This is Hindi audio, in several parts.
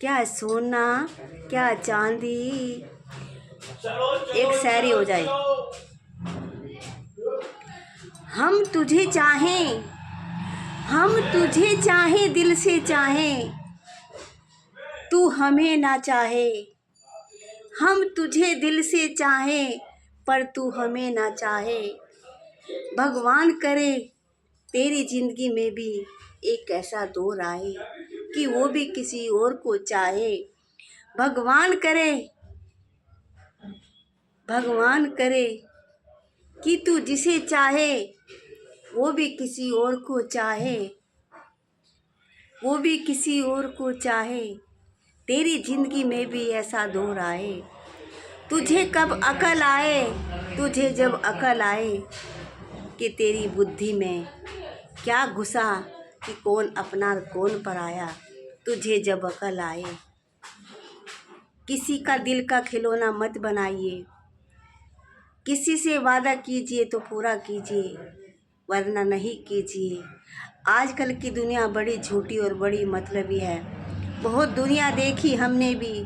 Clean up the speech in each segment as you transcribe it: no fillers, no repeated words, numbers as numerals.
क्या सोना क्या चांदी। एक शायरी हो जाए। हम तुझे चाहें, हम तुझे चाहें, दिल से चाहें, तू हमें ना चाहे। हम तुझे दिल से चाहें पर तू हमें ना चाहे। भगवान करे तेरी जिंदगी में भी एक ऐसा दौर आए कि वो भी किसी और को चाहे। भगवान करे, भगवान करे कि तू जिसे चाहे वो भी किसी और को चाहे, वो भी किसी और को चाहे। तेरी जिंदगी में भी ऐसा दौर आए। तुझे कब अकल आए, तुझे जब अकल आए कि तेरी बुद्धि में क्या घुसा कि कौन अपना कौन पराया। तुझे जब अकल आए। किसी का दिल का खिलौना मत बनाइए। किसी से वादा कीजिए तो पूरा कीजिए, वरना नहीं कीजिए। आजकल की दुनिया बड़ी झूठी और बड़ी मतलबी है। बहुत दुनिया देखी हमने भी,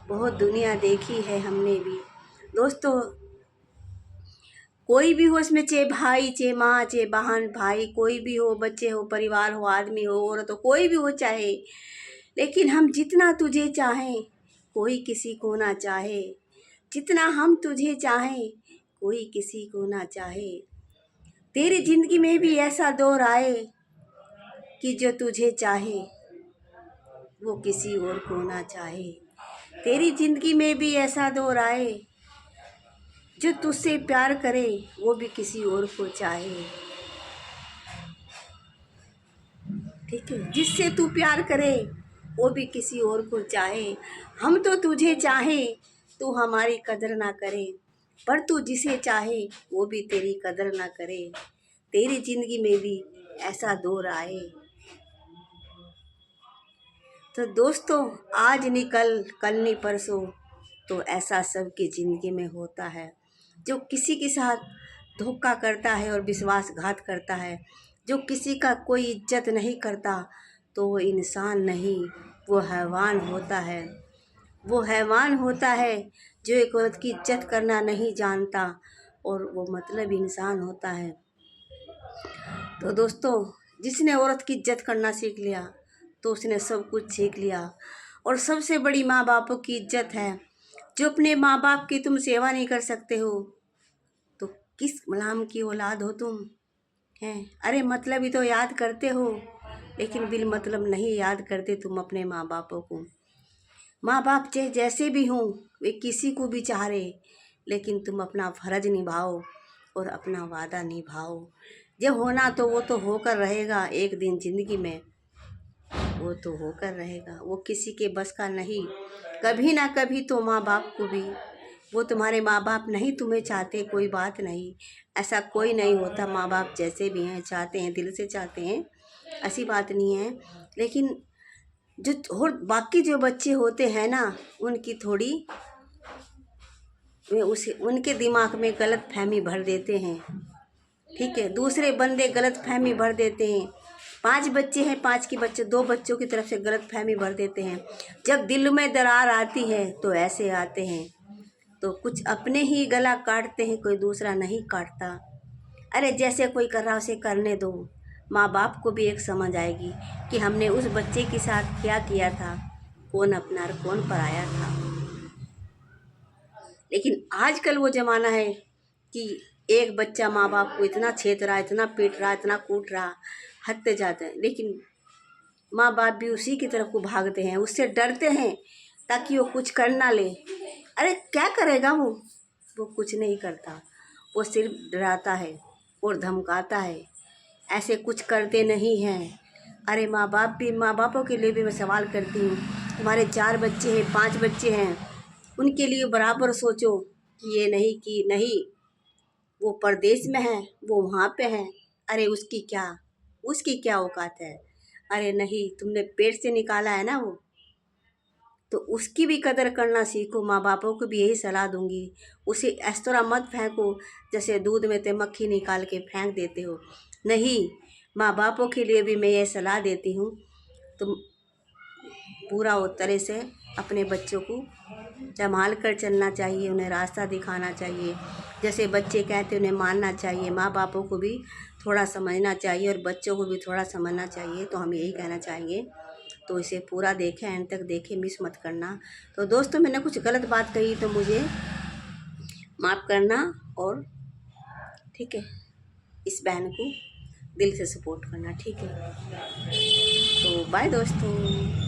बहुत दुनिया देखी है हमने भी। दोस्तों, कोई भी हो इसमें, चाहे भाई चाहे माँ चाहे बहन भाई, कोई भी हो, बच्चे हो, परिवार हो, आदमी हो, औरत हो, कोई भी हो चाहे, लेकिन हम जितना तुझे चाहें कोई किसी को ना चाहे। जितना हम तुझे चाहें कोई किसी को ना चाहे। तेरी जिंदगी में भी ऐसा दौर आए कि जो तुझे चाहे वो किसी और को ना चाहे। तेरी जिंदगी में भी ऐसा दौर आए जो तुझसे प्यार करे वो भी किसी और को चाहे। ठीक है, जिससे तू प्यार करे वो भी किसी और को चाहे। हम तो तुझे चाहे तू हमारी कदर ना करे, पर तू जिसे चाहे वो भी तेरी कदर ना करे। तेरी जिंदगी में भी ऐसा दौर आए। तो दोस्तों, आज नहीं कल, कल नहीं परसों, तो ऐसा सबकी ज़िंदगी में होता है। जो किसी के साथ धोखा करता है और विश्वासघात करता है, जो किसी का कोई इज्जत नहीं करता, तो वो इंसान नहीं, वो हैवान होता है। वो हैवान होता है जो एक औरत की इज्जत करना नहीं जानता, और वो मतलब इंसान होता है। तो दोस्तों, जिसने औरत की इज्जत करना सीख लिया तो उसने सब कुछ सीख लिया। और सबसे बड़ी माँ बापों की इज्जत है। जो अपने माँ बाप की तुम सेवा नहीं कर सकते हो तो किस मलाम की औलाद हो तुम हैं। अरे मतलब ही तो याद करते हो, लेकिन बिल मतलब नहीं याद करते तुम अपने माँ बापों को। माँ बाप चाहे जैसे भी हों, वे किसी को भी चाह रहे, लेकिन तुम अपना फ़र्ज निभाओ और अपना वादा निभाओ। जब होना तो वो तो होकर रहेगा एक दिन ज़िंदगी में, वो तो होकर रहेगा, वो किसी के बस का नहीं। कभी ना कभी तो माँ बाप को भी, वो तुम्हारे माँ बाप नहीं तुम्हें चाहते, कोई बात नहीं, ऐसा कोई नहीं होता। माँ बाप जैसे भी हैं चाहते हैं, दिल से चाहते हैं, ऐसी बात नहीं है। लेकिन जो और बाकी जो बच्चे होते हैं ना, उनकी थोड़ी वे उसे उनके दिमाग में गलत फहमी भर देते हैं। ठीक है, दूसरे बंदे गलत फहमी भर देते हैं। 5 बच्चे हैं, 5 के बच्चे 2 बच्चों की तरफ से गलत फहमी भर देते हैं। जब दिल में दरार आती है तो ऐसे आते हैं। तो कुछ अपने ही गला काटते हैं, कोई दूसरा नहीं काटता। अरे जैसे कोई कर रहा उसे करने दो। माँ बाप को भी एक समझ आएगी कि हमने उस बच्चे के साथ क्या किया था, कौन अपना और कौन पराया था। लेकिन आजकल वो ज़माना है कि एक बच्चा माँ बाप को इतना छेद रहा, इतना पीट रहा, इतना कूट रहा, हद पे जाते हैं। लेकिन माँ बाप भी उसी की तरफ को भागते हैं, उससे डरते हैं ताकि वो कुछ कर ना ले। अरे क्या करेगा वो कुछ नहीं करता, वो सिर्फ डराता है और धमकाता है, ऐसे कुछ करते नहीं हैं। अरे माँ बापों के लिए भी मैं सवाल करती हूँ, तुम्हारे 4 बच्चे हैं, 5 बच्चे हैं, उनके लिए बराबर सोचो कि ये नहीं कि नहीं, वो परदेश में है, वो वहाँ पे है। अरे उसकी क्या औकात है। अरे नहीं, तुमने पेट से निकाला है ना वो, तो उसकी भी कदर करना सीखो। माँ बापों को भी यही सलाह दूंगी, उसे इस तरह मत फेंको जैसे दूध में ते मक्खी निकाल के फेंक देते हो। नहीं, माँ बापों के लिए भी मैं ये सलाह देती हूँ, तुम पूरा वो तरह से अपने बच्चों को संभाल कर चलना चाहिए, उन्हें रास्ता दिखाना चाहिए। जैसे बच्चे कहते उन्हें मानना चाहिए, माँ बापों को भी थोड़ा समझना चाहिए और बच्चों को भी थोड़ा समझना चाहिए। तो हम यही कहना चाहेंगे, तो इसे पूरा देखें, एंड तक देखें, मिस मत करना। तो दोस्तों मैंने कुछ गलत बात कही तो मुझे माफ़ करना, और ठीक है इस बहन को दिल से सपोर्ट करना, ठीक है। तो बाय दोस्तों।